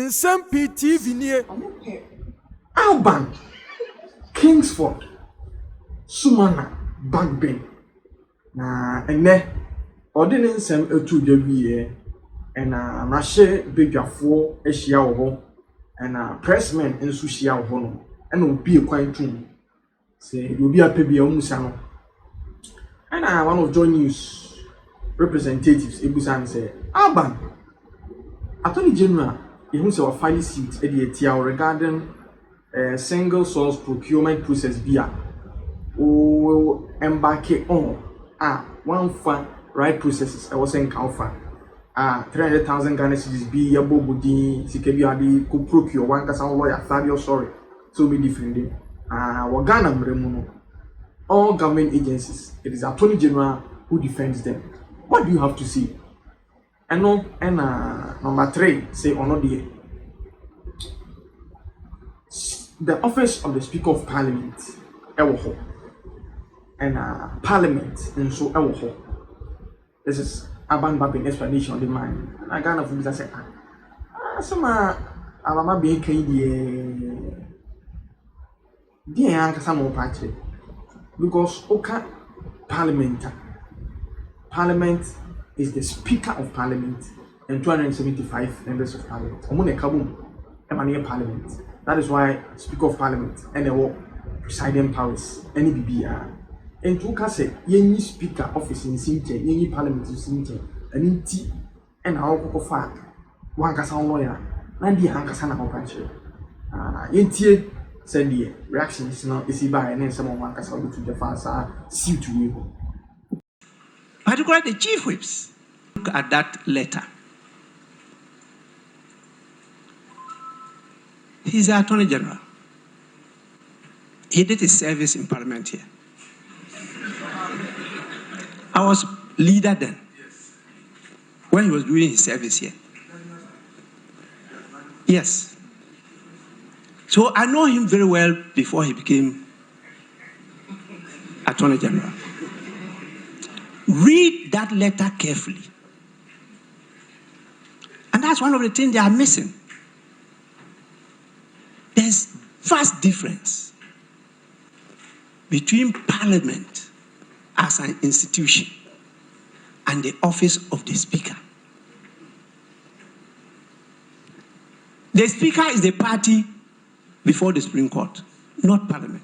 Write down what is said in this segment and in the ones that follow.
Nsem-Pii TV nie. Alban, Kingsford, Sumana, Bagbin. Na ene Odine nsem etu dwawie na mahye bedwafo ehia wo ho na pressmen enso hia wo ho no na obi ekwan tum se obi apebia omusa no na one of Joy News representatives ebusan say Alban Attorney General you say wa file suit e dey etia regarding single source procurement process bia o embark on one fund right processes I was saying count 300,000 Ghana cedis be a bobudi sikebi adi ko procure one kasa lawyer sorry so be different wa Ghana mremu all government agencies it is Attorney General who defends them. What do you have to say? And no number 3 say ono the office of the Speaker of Parliament ewo and Parliament and so ewo. This is Alban Bagbin explanation of the man. And I kind of feel say some abama be kai die anka some party because oka Parliament is the Speaker of Parliament and 275 members of Parliament. Omune kabum emane Parliament. That is why Speaker of Parliament and the presiding powers any BBR. And to say any Speaker office in Sinche, any Parliament in Sinche, and in tea and how far one Cassan lawyer, Nandi Hankasana Hopanche. Yentie said the reaction is not easy by and then someone one Cassan to the fasa see to you. Particularly the chief whips. Look at that letter. He's the Attorney General. He did his service in Parliament here. I was leader then, when he was doing his service here. Yes. So I know him very well before he became Attorney General. Read that letter carefully. And that's one of the things they are missing. There's vast difference between Parliament as an institution and the office of the Speaker. The Speaker is the party before the Supreme Court, not Parliament.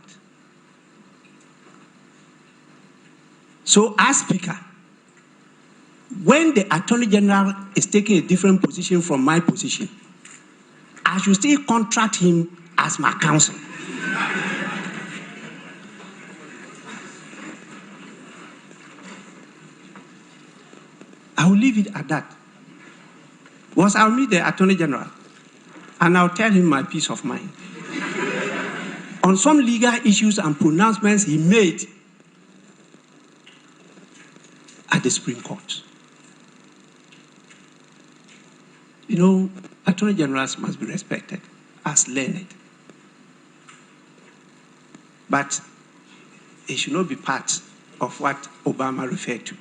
So as Speaker, when the Attorney General is taking a different position from my position, I should still contract him as my counsel. I will leave it at that. Once I'll meet the Attorney General and I'll tell him my peace of mind on some legal issues and pronouncements he made at the Supreme Court. You know, Attorney Generals must be respected as learned. But it should not be part of what Obama referred to.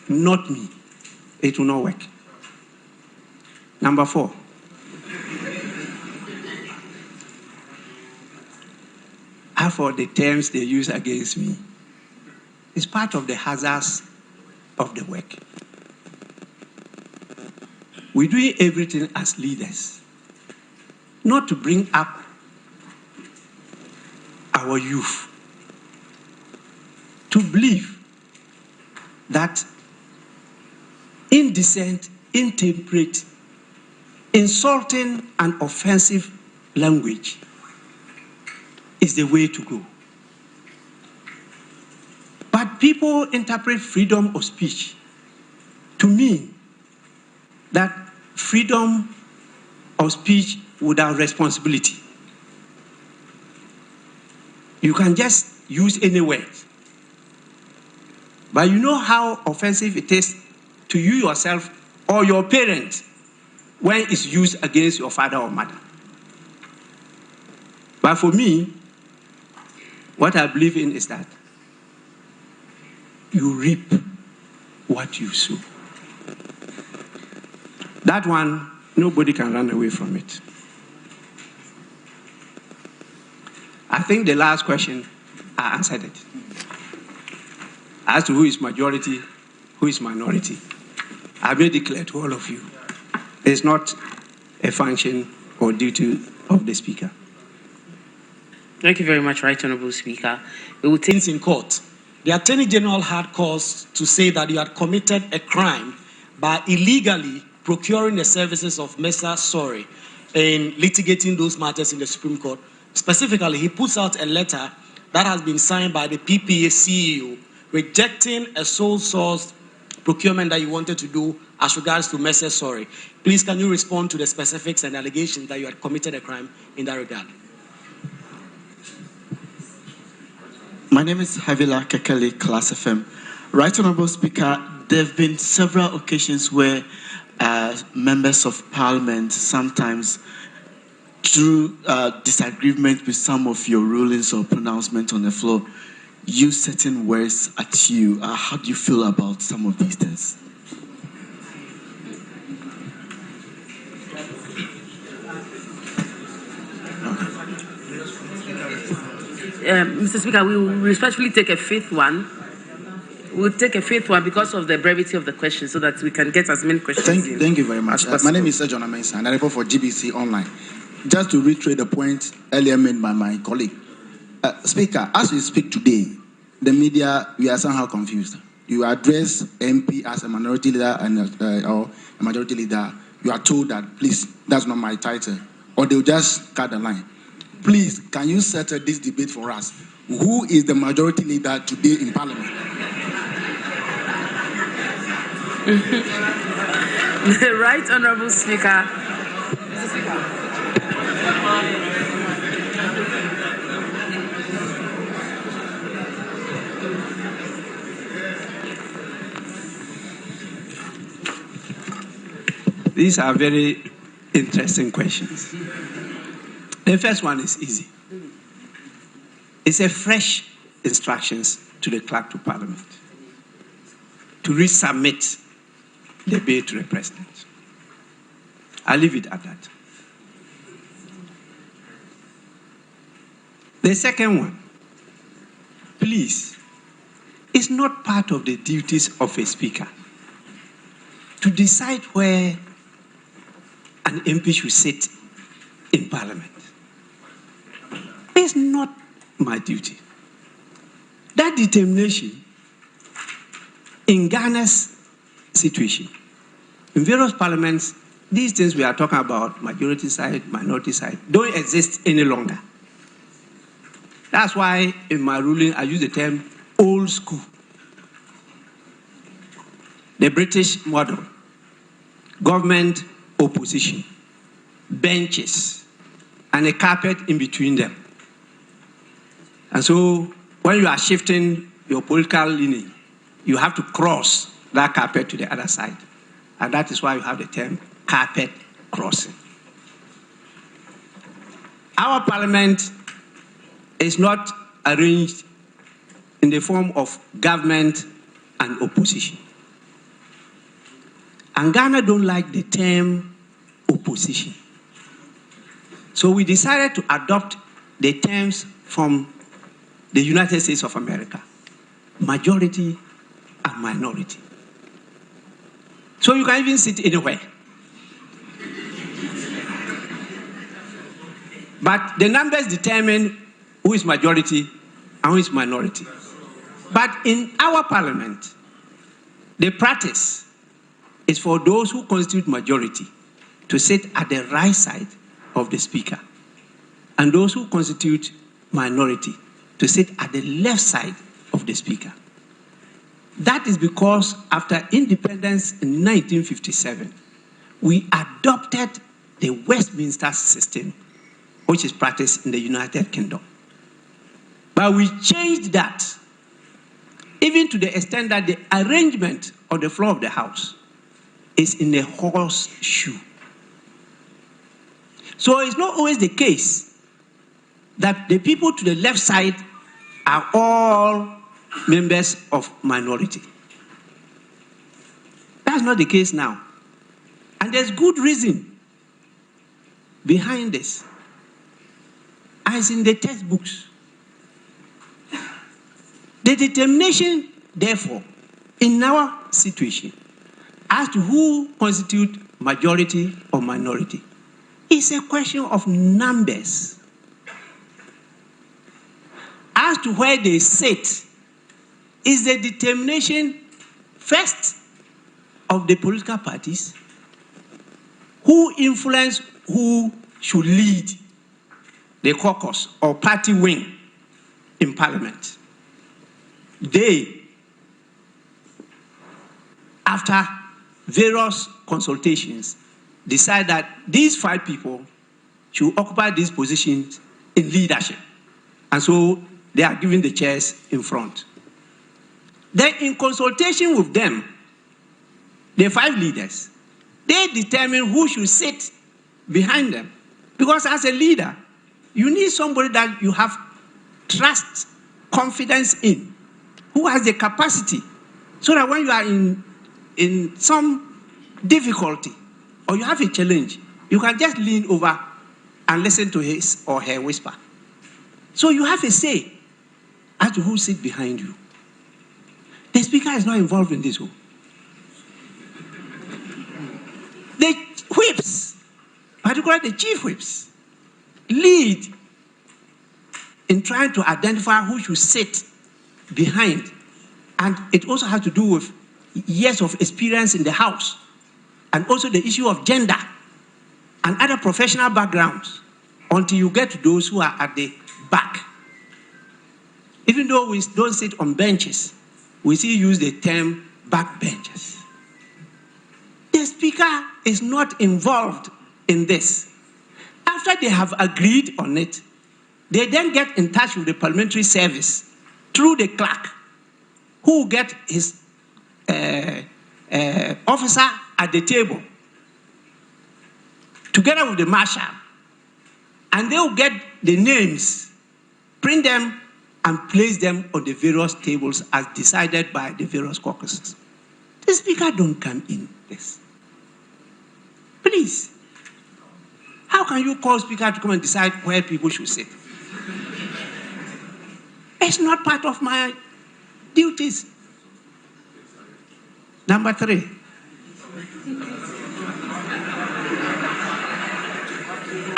Not me. It will not work. Number 4. As for the terms they use against me, it's part of the hazards of the work. We're doing everything as leaders, not to bring up our youth to believe that indecent, intemperate, insulting, and offensive language is the way to go. But people interpret freedom of speech to mean that freedom of speech without responsibility. You can just use any word. But you know how offensive it is to you yourself or your parent when it's used against your father or mother. But for me, what I believe in is that you reap what you sow. That one, Nobody can run away from it. I think the last question, I answered it. As to who is majority, who is minority, I made it clear to all of you. It's not a function or duty of the Speaker. Thank you very much, Right Honourable Speaker. We will take In court, the Attorney General had cause to say that you had committed a crime by illegally procuring the services of Mr. Sorry in litigating those matters in the Supreme Court. Specifically, he puts out a letter that has been signed by the PPA CEO rejecting a sole source procurement that you wanted to do as regards to Mr. Sorry. Please, can you respond to the specifics and allegations that you had committed a crime in that regard? My name is Havila Kekele, Class FM. Right Honourable Speaker, there have been several occasions where members of Parliament sometimes, through disagreement with some of your rulings or pronouncements on the floor, use certain words at you. How do you feel about some of these things? Mr. Speaker, we will respectfully take a fifth one. We'll take a fifth one because of the brevity of the question so that we can get as many questions in. Thank you very much. My name is Odame, and I report for GBC Online. Just to reiterate the point earlier made by my colleague. Speaker, as we speak today, the media, we are somehow confused. You address MP as a minority leader and or a majority leader. You are told that, please, that's not my title. Or they'll just cut the line. Please, can you settle this debate for us? Who is the majority leader today in Parliament? The Right Honourable Speaker. Mr. Speaker. These are very interesting questions. The first one is easy. It's a fresh instructions to the clerk to Parliament to resubmit the bill to the President. I'll leave it at that. The second one, please, it's not part of the duties of a Speaker to decide where an MP should sit in Parliament. It's not my duty. That determination in Ghana's situation, in various parliaments, these things we are talking about, majority side, minority side, don't exist any longer. That's why in my ruling I use the term old school. The British model, government, opposition, benches, and a carpet in between them. And so when you are shifting your political leaning, you have to cross that carpet to the other side. And that is why you have the term carpet crossing. Our parliament is not arranged in the form of government and opposition. And Ghana don't like the term opposition. So we decided to adopt the terms from the United States of America, majority and minority. So you can even sit anywhere. But the numbers determine who is majority and who is minority. But in our parliament, the practice is for those who constitute majority to sit at the right side of the Speaker, and those who constitute minority to sit at the left side of the Speaker. That is because after independence in 1957, we adopted the Westminster system, which is practiced in the United Kingdom. But we changed that, even to the extent that the arrangement of the floor of the House is in a horseshoe. So it's not always the case that the people to the left side are all members of minority. That's not the case now. And there's good reason behind this, as in the textbooks. The determination, therefore, in our situation, as to who constitute majority or minority, is a question of numbers. As to where they sit, is the determination first of the political parties who influence who should lead the caucus or party wing in parliament. They, after various consultations, decide that these 5 people should occupy these positions in leadership. And so they are given the chairs in front. Then in consultation with them, the 5 leaders, they determine who should sit behind them. Because as a leader, you need somebody that you have trust, confidence in, who has the capacity, so that when you are in some difficulty or you have a challenge, you can just lean over and listen to his or her whisper. So you have a say as to who sits behind you. The speaker is not involved in this. The whips, particularly the chief whips, lead in trying to identify who should sit behind. And it also has to do with years of experience in the house, and also the issue of gender and other professional backgrounds, until you get to those who are at the back. Even though we don't sit on benches, we still use the term backbenchers. The speaker is not involved in this. After they have agreed on it, they then get in touch with the parliamentary service through the clerk, who will get his officer at the table, together with the marshal, and they will get the names, print them, and place them on the various tables as decided by the various caucuses. The speaker don't come in this. Please. How can you call speaker to come and decide where people should sit? It's not part of my duties. Number 3.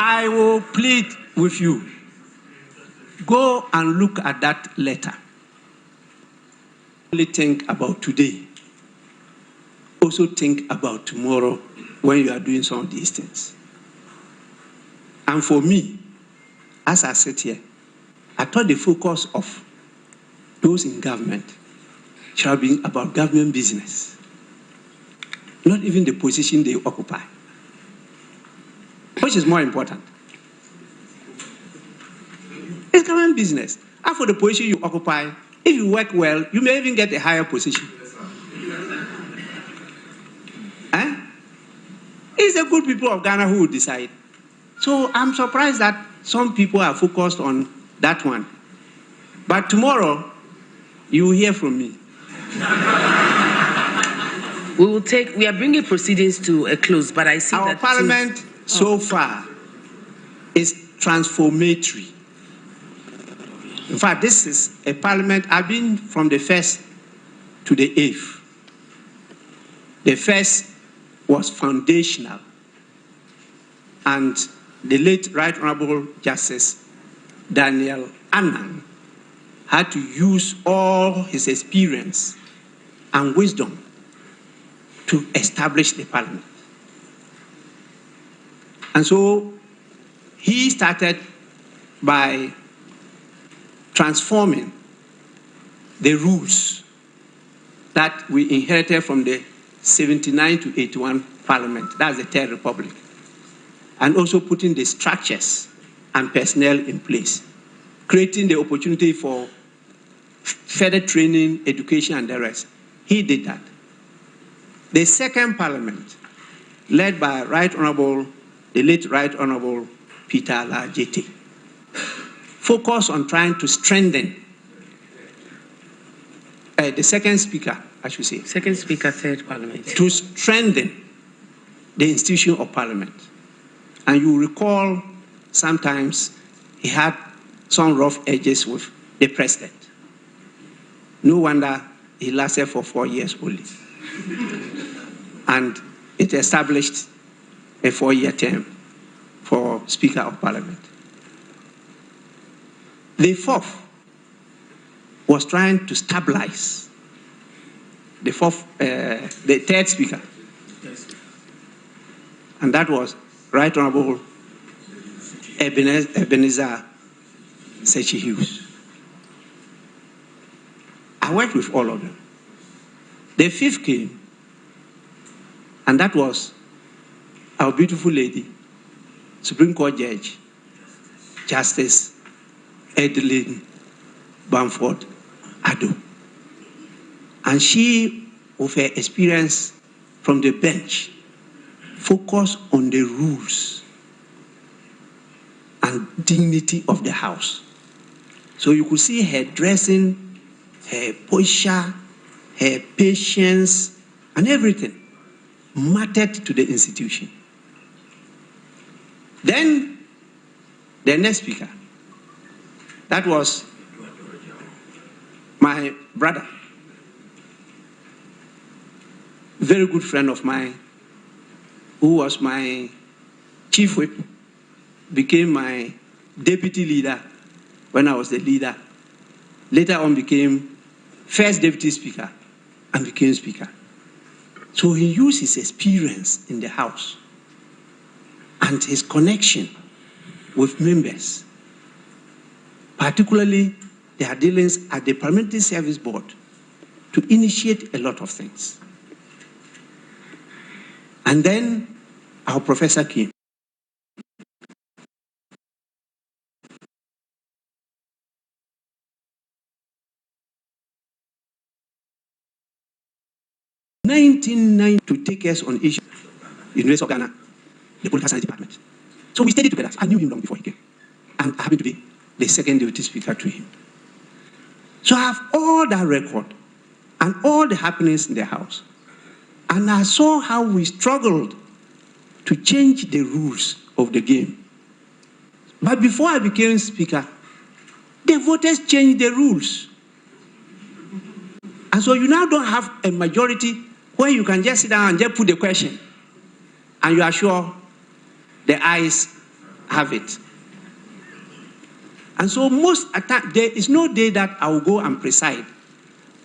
I will plead with you. Go and look at that letter. Only think about today. Also think about tomorrow when you are doing some of these things. And for me, as I sit here, I thought the focus of those in government shall be about government business, not even the position they occupy. Which is more important? It's government business. And for the position you occupy, if you work well, you may even get a higher position. It's the good people of Ghana who will decide. So I'm surprised that some people are focused on that one. But tomorrow, you will hear from me. We are bringing proceedings to a close, but I see our that parliament so far is transformatory. In fact, this is a parliament, I've been from the 1st to the 8th. The 1st was foundational. And the late Right Honorable Justice Daniel Annan had to use all his experience and wisdom to establish the parliament. And so he started by transforming the rules that we inherited from the 79 to 81 parliament, that's the Third Republic, and also putting the structures and personnel in place, creating the opportunity for further training, education, and the rest. He did that. The second parliament, led by the late Right Honorable Peter Alajete, focused on trying to strengthen the second speaker, I should say. Second speaker, third parliament. To strengthen the institution of parliament. And you recall sometimes he had some rough edges with the president. No wonder he lasted for 4 years only. And it established a 4-year term for Speaker of Parliament. The fourth was trying to stabilize the third speaker. And that was Right Honorable Ebenezer Sechi Hughes. I worked with all of them. The fifth came, and that was our beautiful lady, Supreme Court Judge, Justice Edeline Bamford Ado. And she, with her experience from the bench, focused on the rules and dignity of the House. So you could see her dressing, her posture, her patience, and everything mattered to the institution. Then, the next speaker, that was my brother, very good friend of mine, who was my chief whip, became my deputy leader when I was the leader. Later on became first deputy speaker and became speaker. So he used his experience in the House and his connection with members, particularly their dealings at the Parliamentary Service Board, to initiate a lot of things. And then our professor came. In 1990 to take us on issues in the University of Ghana, the political science department. So we studied together. I knew him long before he came. And I happened to be the second deputy speaker to him. So I have all that record and all the happenings in the House. And I saw how we struggled to change the rules of the game. But before I became speaker, the voters changed the rules. And so you now don't have a majority where you can just sit down and just put the question, and you are sure the ayes have it. And so most of the time, there is no day that I will go and preside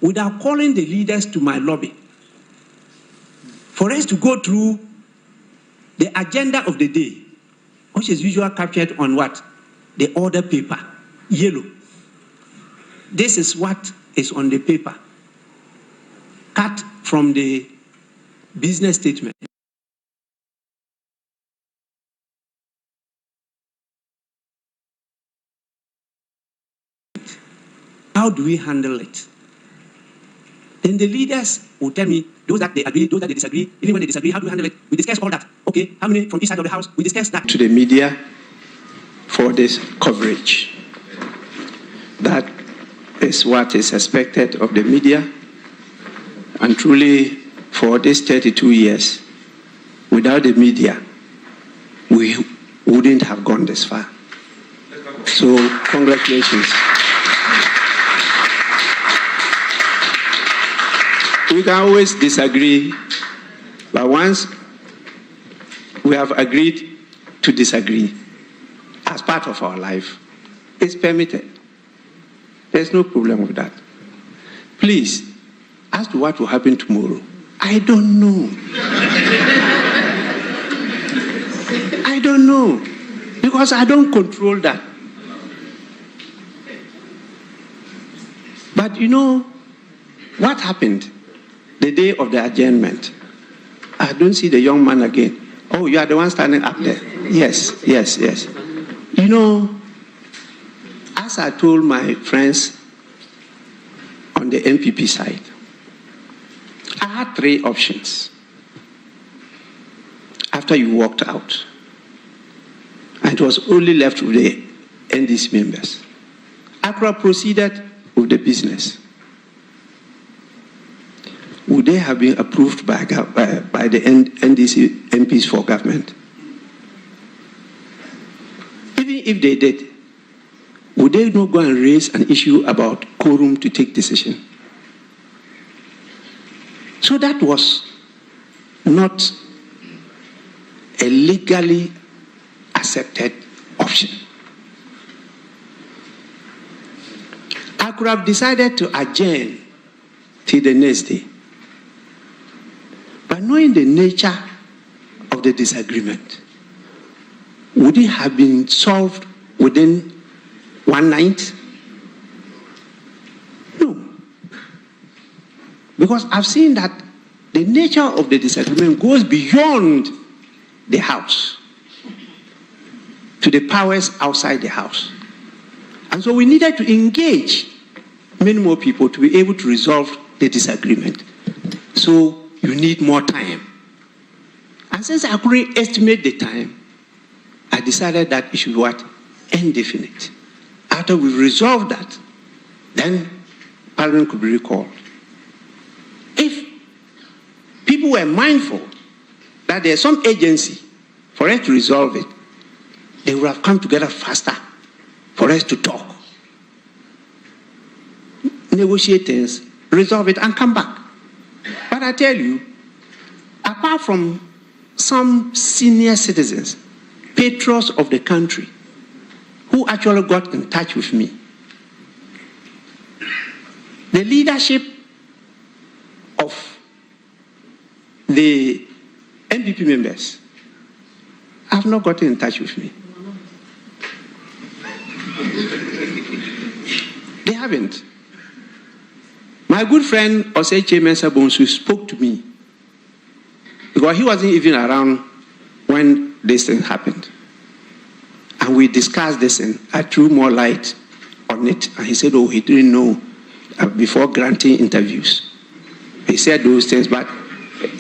without calling the leaders to my lobby for us to go through the agenda of the day, which is usually captured on what? The order paper, yellow. This is what is on the paper, cut from the business statement. How do we handle it? Then the leaders will tell me, those that they agree, those that they disagree, even when they disagree, how do we handle it? We discuss all that. Okay, how many from each side of the House? We discuss that. To the media for this coverage. That is what is expected of the media. And truly, for these 32 years, without the media, we wouldn't have gone this far. So, congratulations. We can always disagree, but once we have agreed to disagree as part of our life, it's permitted. There's no problem with that. Please, as to what will happen tomorrow, I don't know. I don't know, because I don't control that. But you know, what happened the day of the adjournment? I don't see the young man again. Oh, you are the one standing up there. Yes, yes, yes. You know, as I told my friends on the MPP side, I had 3 options after you walked out. And it was only left with the NDC members. Accra proceeded with the business. Would they have been approved by the NDC MPs for government? if they did, would they not go and raise an issue about quorum to take decision? So that was not a legally accepted option. I could have decided to adjourn till the next day. But knowing the nature of the disagreement, would it have been solved within one night? No. Because I've seen that the nature of the disagreement goes beyond the House to the powers outside the House. And so we needed to engage many more people to be able to resolve the disagreement. So you need more time. And since I couldn't estimate the time, I decided that it should be what? Indefinite. After we resolved that, then Parliament could be recalled. If people were mindful that there's some agency for us to resolve it, they would have come together faster for us to talk, negotiate things, resolve it, and come back. But I tell you, apart from some senior citizens, patrons of the country, who actually got in touch with me, the leadership of the NPP members have not gotten in touch with me. They haven't. My good friend Oseche Mensah Bonsu spoke to me because he wasn't even around when this thing happened. And we discussed this and I threw more light on it. And he said, oh, he didn't know before granting interviews. He said those things, but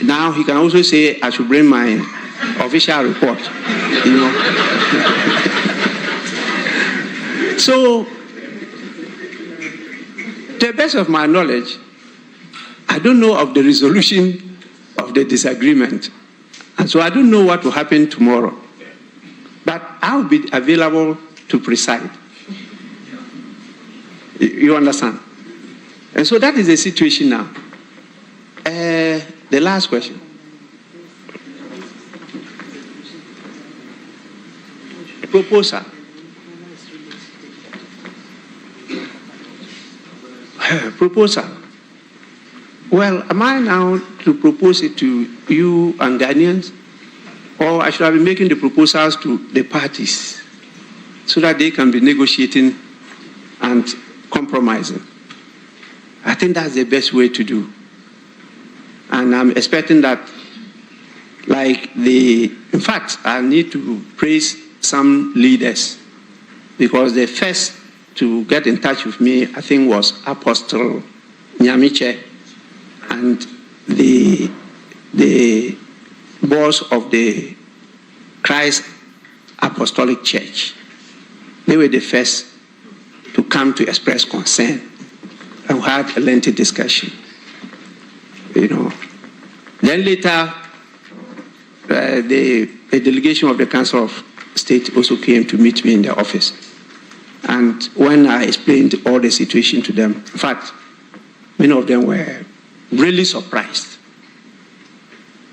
now he can also say, I should bring my official report, you know. So, to the best of my knowledge, I don't know of the resolution of the disagreement. And so I don't know what will happen tomorrow. But I'll be available to preside. You understand? And so that is the situation now. The last question. Proposal. Proposal. Well, am I now to propose it to you and Ghanaians? Or I should have been making the proposals to the parties so that they can be negotiating and compromising? I think that's the best way to do. And I'm expecting that, in fact, I need to praise some leaders because the first to get in touch with me, I think, was Apostle Nyamiche and the boss of the Christ Apostolic Church. They were the first to come to express concern and had a lengthy discussion. You know. Then later, a delegation of the Council of State also came to meet me in the office. And when I explained all the situation to them, in fact, many of them were really surprised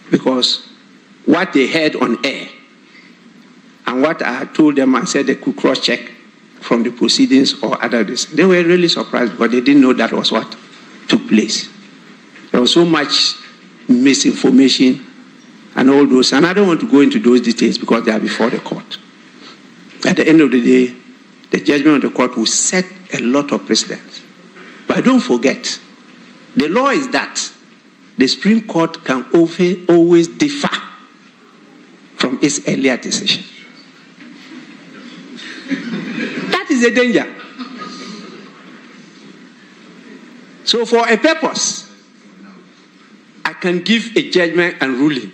because what they heard on air and what I told them and said they could cross-check from the proceedings or other things, they were really surprised because they didn't know that was what took place. There was so much misinformation and all those, and I don't want to go into those details because they are before the court. At the end of the day, the judgment of the court will set a lot of precedents. But don't forget, the law is that the Supreme Court can always differ from its earlier decision. That is the danger. So for a purpose, I can give a judgment and ruling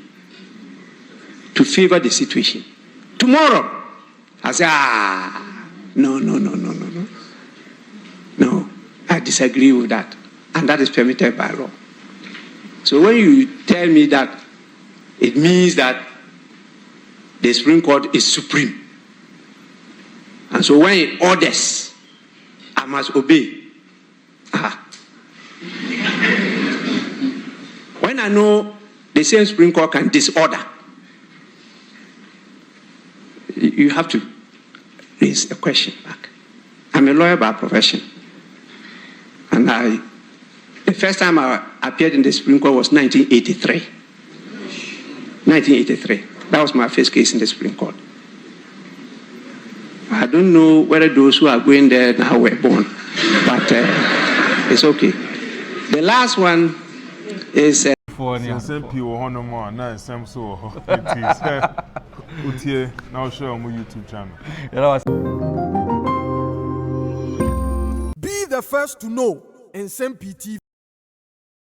to favor the situation. Tomorrow, I say, no. No, I disagree with that. And that is permitted by law. So when you tell me that, it means that the Supreme Court is supreme. And so when he orders, I must obey. When I know the same Supreme Court can disorder, you have to raise a question back. I'm a lawyer by profession. And the first time I appeared in the Supreme Court was 1983. 1983. That was my first case in the Supreme Court. I don't know whether those who are going there now were born, but it's okay. The last one is... For Nsem-Pii or Honor, now Nsem so it is now show on my YouTube channel. Be the first to know Nsem-Pii TV.